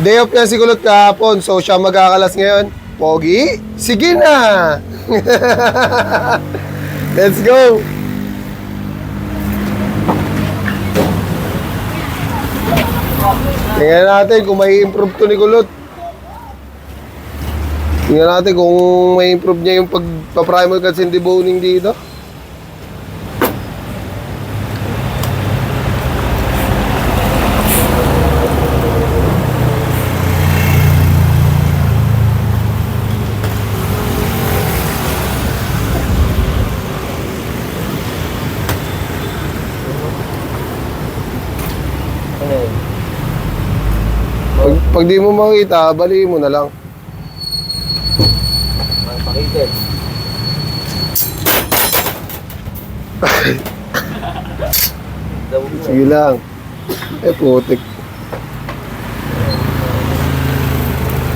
Day off niya si Kulot kahapon, so siya magkakalas ngayon. Pogi, sige na! Let's go! Tingnan natin kung may improve to ni Kulot. Tingnan natin kung may improve niya yung pagpa-primal cuts and deboning dito. Pag di mo makita, baliin mo na lang. Pakita. Sige lang. Putik.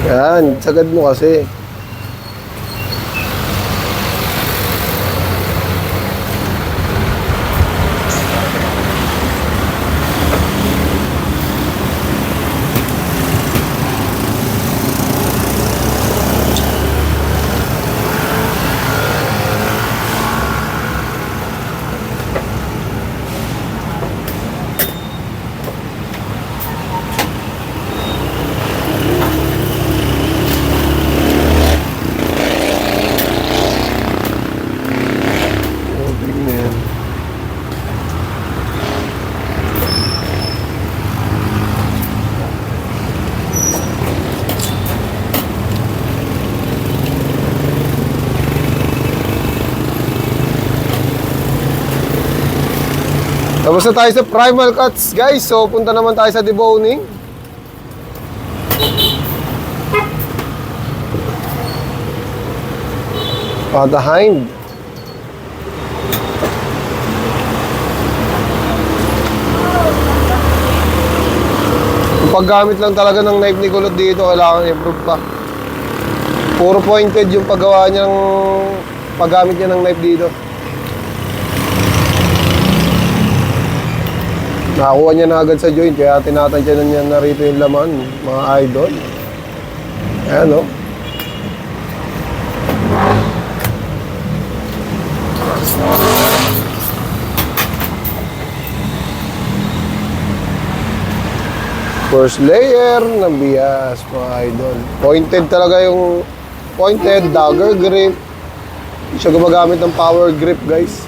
Yan, sagad mo kasi. Tapos na tayo sa primal cuts, guys. So, punta naman tayo sa deboning. Behind. Yung paggamit lang talaga ng knife ni Kulot dito, kailangan i-improve pa. Puro pointed yung paggawa niyang paggamit niya ng knife dito. Nakakuha niya na agad sa joint, kaya tinatansyanan niya na rito yung laman, mga idol. Ayan, o. First layer ng bias, mga idol. Pointed talaga yung pointed, dagger grip. Hindi siya gumagamit ng power grip, guys.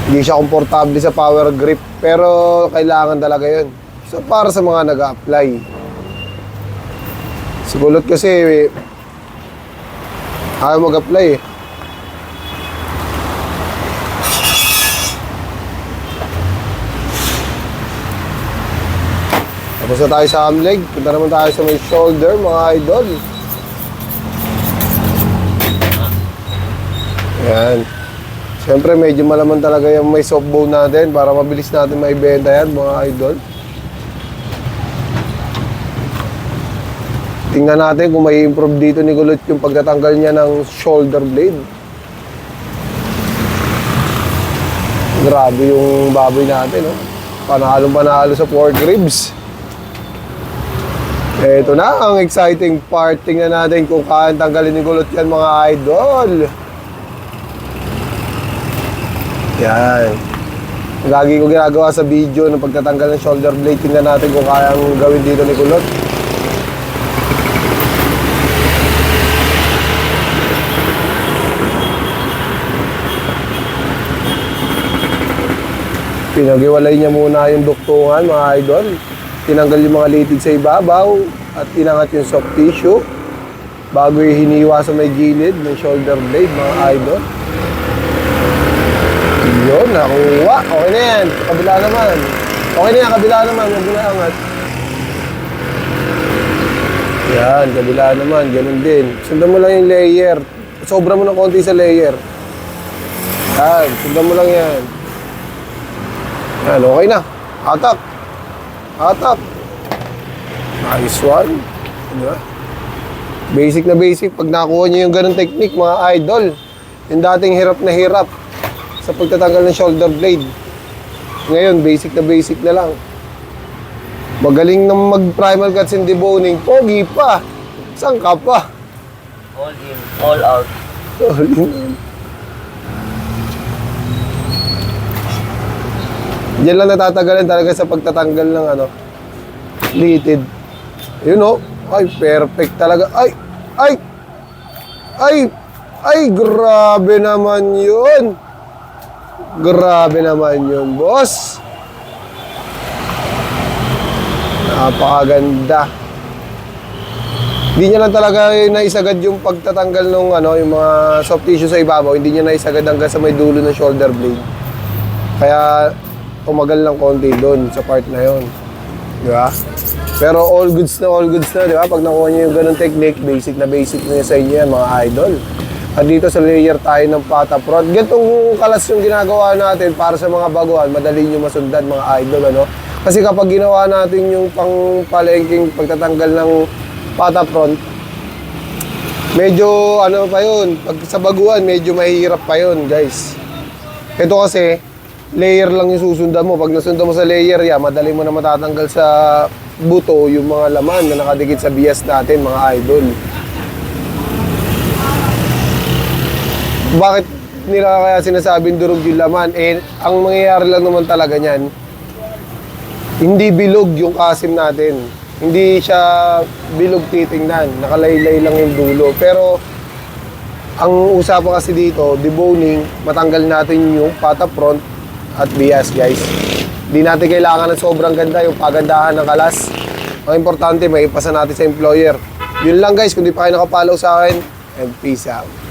Hindi siya komportable sa power grip, pero kailangan talaga yun. So, para sa mga nag-a-apply. Si Kulot kasi, ayaw mag-apply eh. Tapos na tayo sa arm leg, punta naman tayo sa may shoulder, mga idol. Ayan. Siyempre, medyo malaman talaga yung may soft bone natin para mabilis natin maibenta yan, mga idol. Tingnan natin kung may improve dito ni Kulot yung pagtatanggal niya ng shoulder blade. Grabe yung baboy natin, no? Panalo sa pork ribs. Ito na ang exciting part. Tingnan natin kung kayang tanggalin ni Kulot yan, mga idol. Yan. Lagi ko ginagawa sa video ng pagtatanggal ng shoulder blade. Tingnan natin kung kayang gawin dito ni Kulot. Pinag-iwalay niya muna yung duktungan, mga idol. Tinanggal yung mga litig sa ibabaw at inangat yung soft tissue bago yung hiniwa sa may gilid ng shoulder blade, mga idol. Yun, nakuha. Okay na yan. Kabila naman. Okay na yan, kabila naman. Huwag na angat. Yan, kabila naman. Ganun din. Sundan mo lang yung layer. Sobra mo ng konti sa layer. Yan, sundan mo lang yan. Yan, okay na. Hatak. Hatak. Nice one. Diba? Basic na basic. Pag nakuha nyo yung ganun technique, mga idol, yung dating hirap na hirap sa pagtatanggal ng shoulder blade, Ngayon, basic na lang. Magaling na mag-primal cuts and deboning. Pogi pa. Saan ka pa? All in, all out. Diyan lang natatagalan talaga sa pagtatanggal ng ano, litid. Yun o. Ay, perfect talaga. Ay! Ay! Ay! Ay, grabe naman yun. Grabe naman yun, boss. Napakaganda. Hindi niya lang talaga naisagad yung pagtatanggal ng ano, yung mga soft tissue sa ibabaw. Hindi niya naisagad hanggang sa may dulo ng shoulder blade. Kaya tumagal lang konti doon sa part na yon. Di ba? Pero all goods na, di ba? Pag nakuha niyo yung ganung technique, basic na sa inyo yan, mga idol. At dito sa layer tayo ng pata front. Gantong kalas yung ginagawa natin para sa mga baguhan, madali nyo masundan, mga idol, ano? Kasi kapag ginawa natin yung pang-palengking pagtatanggal ng pata front, medyo ano pa yun, pag sa baguhan, medyo mahirap pa yun, guys. Ito kasi, layer lang yung susundan mo. Pag nasundan mo sa layer, madali mo na matatanggal sa buto yung mga laman na nakadikit sa bias natin, mga idol. Bakit nila kaya sinasabing durog yung laman? Eh, ang mangyayari lang naman talaga niyan, hindi bilog yung kasim natin. Hindi siya bilog titingnan. Nakalaylay lang yung dulo. Pero, ang usapan kasi dito, deboning, matanggal natin yung pata front at bias, guys. Hindi natin kailangan ng sobrang ganda yung pagandahan ng kalas. Ang importante, may ipasa natin sa employer. Yun lang, guys. Kung di pa kayo nakapollow sa akin, and peace out.